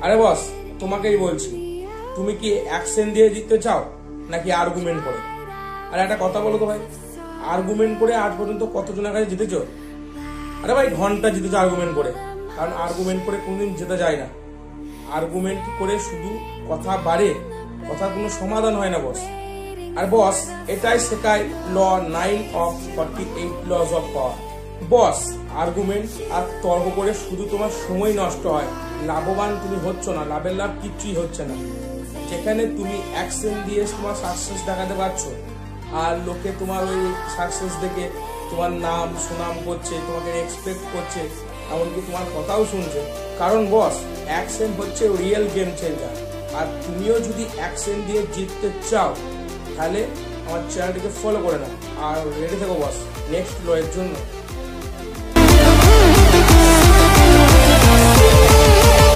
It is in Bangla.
আরে বস, তোমাকেই বলছি, তুমি কি অ্যাকশন দিয়ে জিততে চাও নাকি আর্গুমেন্ট করে? আর একটা কথা বলো তো ভাই, আর্গুমেন্ট করে আজ পর্যন্ত কতজনের কাছে জিতেছো? আরে ভাই, ঘন্টা জিতেছো আর্গুমেন্ট করে, কারণ আর্গুমেন্ট করে কোনোদিন জেতা যায় না। আর্গুমেন্ট করে শুধু কথা বাড়ে, কথার কোনো সমাধান হয় না বস। আর বস, এটাই শেখায় law 9 of 48 laws of power. Boss, argument আর তর্ক করে শুধু তোমার সময় নষ্ট হয়, লাভবান তুমি হচ্ছ না, লাভের লাভ কিচ্ছুই হচ্ছে না। যেখানে তুমি অ্যাকশন দিয়ে তোমার সাকসেস দেখাতে পারছো, আর লোকে তোমার ওই সাকসেস দেখে তোমার নাম সুনাম করছে, তোমাকে রেসপেক্ট করছে, এমনকি তোমার কথাও শুনছে। কারণ বস, অ্যাকশন হচ্ছে রিয়েল গেম চেঞ্জার। আর তুমিও যদি অ্যাকশন দিয়ে জিততে চাও, তাহলে আমার চ্যানেলটিকে ফলো করে নাও। আর রেডি থেকো বস নেক্সট ল এর জন্য।